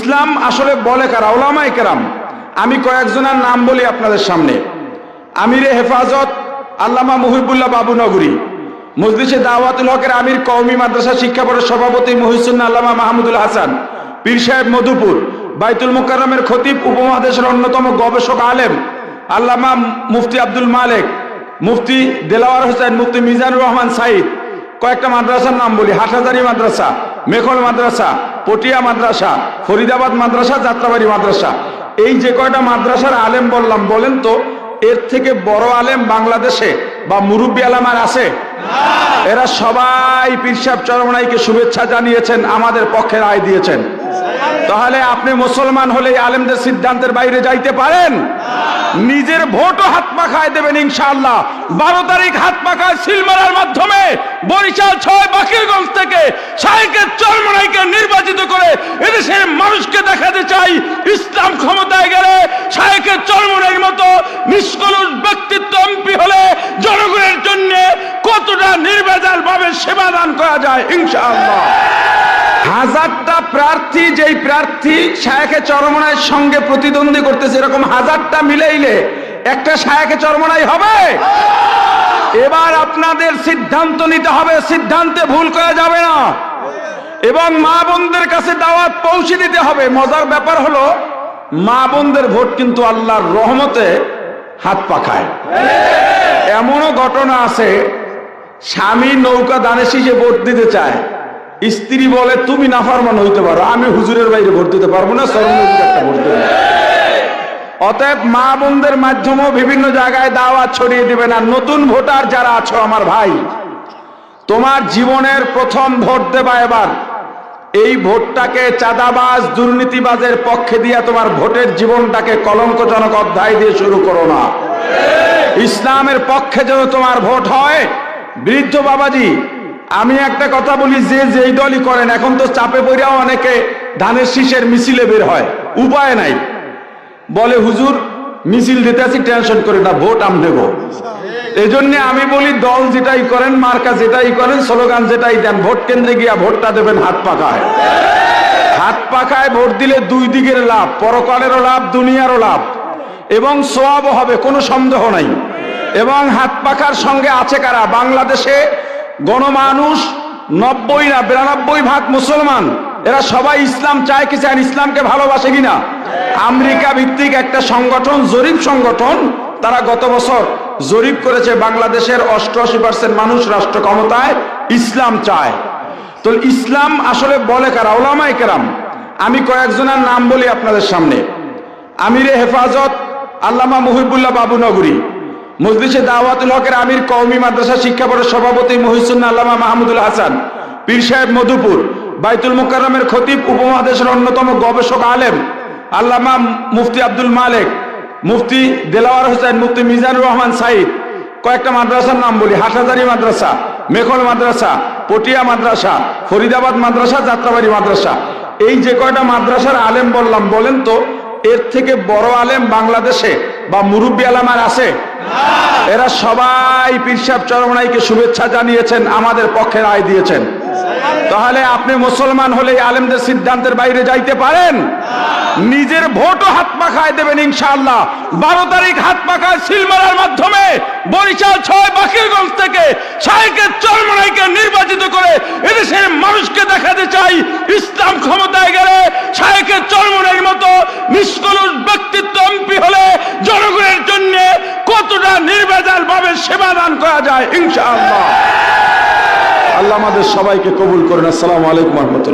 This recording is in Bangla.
ইসলাম আসলে বলে কারা? উলামায়ে কেরাম। আমি কয়েকজনের নাম বলি আপনাদের সামনে। আমিরে হেফাজত আল্লামা মুহিবুল্লাহ বাবুনগরী, মজলিসে দাওয়াতুল হকের আমির কওমি মাদ্রাসা শিক্ষা বোর্ডের সভাপতি মহিউদ্দিন আল্লামা মাহমুদুল হাসান, পীর সাহেব মধুপুর, বাইতুল মুকাররমের খতিব, উপমহাদেশের অন্যতম গবেষক আলেম আল্লামা মুফতি আব্দুল মালেক, মুফতি দেলাওয়ার হোসেন, মুফতি মিজানুর রহমান সাইদ। কয়েকটা মাদ্রাসার নাম বলি: হাটহাজারী মাদ্রাসা, মেখল মাদ্রাসা, পটিয়া মাদ্রাসা, ফরিদাবাদ মাদ্রাসা, যাত্রাবাড়ি মাদ্রাসা। এই যে কয়টা মাদ্রাসার আলেম বললাম, বলেন তো এর থেকে বড় আলেম বাংলাদেশে বা মুরব্বী আলেম আছে? এরা সবাই পীর সাহেব চরমনাইকে শুভেচ্ছা জানিয়েছেন, আমাদের পক্ষে রায় দিয়েছেন। তাহলে আপনি মুসলমান হলে আলেমদের সিদ্ধান্তের বাইরে যাইতে পারেন? নিজের ভোটও হাত পাখায় দেবেন ইনশাআল্লাহ। 12 তারিখ হাত পাখায় সিল মারার মাধ্যমে বরিশাল 6 বাকিরগঞ্জ থেকে শাইখে চরমনাইকে নির্বাচিত করে এদেশের মানুষকে দেখাতে চাই, ইসলাম ক্ষমতায় গেলে শাইখে চরমনাইয়ের মতো নিষ্কলুষ ব্যক্তিত্ব এমপি হলে জনগণের জন্য কতটা নির্ভেজাল ভাবে সেবা দান করা যায় ইনশাআল্লাহ। 1000টা প্রার্থী, যেই প্রার্থী শাইখে চরমনাইয়ের সঙ্গে প্রতিদ্বন্দ্বী করতেছে, এরকম 1000টা মিলাইলে একটা শাইখে চরমনাই হবে? এবার আপনাদের সিদ্ধান্ত নিতে হবে, সিদ্ধান্তে ভুল করা যাবে না এবং মা বোনদের কাছে দাওয়াত পৌঁছে দিতে হবে। মজার ব্যাপার হলো, মা বোনদের ভোট কিন্তু আল্লাহর রহমতে হাত পাখায়। এমনও ঘটনা আছে, স্বামী নৌকা দানে শীষে ভোট দিতে চায়, স্ত্রী বলে তুমি নাফরমান হইতে পারো, আমি হুজুরের বাইরে ভোট দিতে পারবো না, একটা ভোট দেব। অতএব মা বোনদের মাধ্যমেও বিভিন্ন জায়গায় দাওয়াত ছড়িয়ে দিবে না। নতুন ভোটার যারা আছো আমার ভাই, তোমার জীবনের প্রথম ভোট দেবা এবার। এই ভোটটাকে চাঁদাবাজ দুর্নীতিবাজের পক্ষে দিয়ে তোমার ভোটের জীবনটাকে কলঙ্কজনক অধ্যায় দিয়ে শুরু করো না। ইসলামের পক্ষে যেন তোমার ভোট হয়। বৃদ্ধ বাবাজি, আমি একটা কথা বলি, যে যেই দলই করেন, এখন তো চাপে পড়িয়াও অনেকে ধানের শীষের মিছিলে বের হয়, উপায় নাই, বলে হুজুর মিছিল দিতে আছি, টেনশন করে না, ভোট আমি দেব। এই জন্য আমি বলি, দল যেটাই করেন, মার্কা যেটাই করেন, স্লোগান যেটাই দেন, ভোট কেন্দ্রে গিয়া ভোটটা দেবেন হাত পাখায়। হাত পাখায় ভোট দিলে দুই দিকের লাভ, পরকালেরও লাভ, দুনিয়ারও লাভ এবং সওয়াবও হবে, কোনো সন্দেহ নাই। এবং হাত পাখার সঙ্গে আছে কারা? বাংলাদেশে গণমানুষ 90 না 92% মুসলমান। এরা সবাই ইসলাম চায় কি চায়? ইসলামকে ভালোবাসে কিনা? আমেরিকা ভিত্তিক একটা সংগঠন, জরিপ সংগঠন, তারা গত বছর জরিপ করেছে, বাংলাদেশের 88% মানুষ রাষ্ট্র ক্ষমতায় ইসলাম চায়। তো ইসলাম আসলে বলে কারা? উলামায়ে কেরাম। আমি কয়েকজনের নাম বলি আপনাদের সামনে। আমিরে হেফাজত আল্লামা মুহিবুল্লাহ বাবুনগরী, মজলিসে দাওয়াতুল হকের আমির কওমি মাদ্রাসা শিক্ষা বোর্ডের সভাপতি মহিউদ্দিন আল্লামা মাহমুদুল হাসান, পীর সাহেব মধুপুর, বাইতুল মুকাররমের খতিব, উপমহাদেশের অন্যতম গবেষক আলেম আল্লামা মুফতি আব্দুল মালেক, মুফতি দেলাওয়ার হোসেন, মুফতি মিজানুর রহমান সাইদ। কয়েকটা মাদ্রাসার নাম বলি: হাটহাজারী মাদ্রাসা, মেখল মাদ্রাসা, পটিয়া মাদ্রাসা, ফরিদাবাদ মাদ্রাসা, যাত্রাবাড়ি মাদ্রাসা। এই যে কয়টা মাদ্রাসার আলেম বললাম, বলেন তো এর থেকে বড় আলেম বাংলাদেশে বা মুরব্বী আলেম আর আছে? এরা সবাই পীর সাহেব চরমনাইকে শুভেচ্ছা জানিয়েছেন, আমাদের পক্ষে রায় দিয়েছেন। তাহলে আপনি মুসলমান হলে আলেমদের সিদ্ধান্তের বাইরে যাইতে পারেন? নিজের ভোটও হাত পাখায় দেবেন ইনশাআল্লাহ। 12 তারিখ হাত পাখায় সিল মারার মাধ্যমে বরিশাল 6 বাকিরগঞ্জ থেকে শাইখে চরমনাইকে নির্বাচিত করে এদেশের মানুষকে দেখাতে চাই, ইসলাম ক্ষমতায় গেলে শাইখে চরমনাইয়ের মতো নিষ্কলুষ ব্যক্তিত্ব এমপি হলে জনগণের জন্য কতটা নির্ভেজাল ভাবে সেবা দান করা যায় ইনশাআল্লাহ। আল্লাহ আমাদের সবাইকে কবুল করেন। আসসালামু আলাইকুম ওয়া রাহমাতুল্লাহ।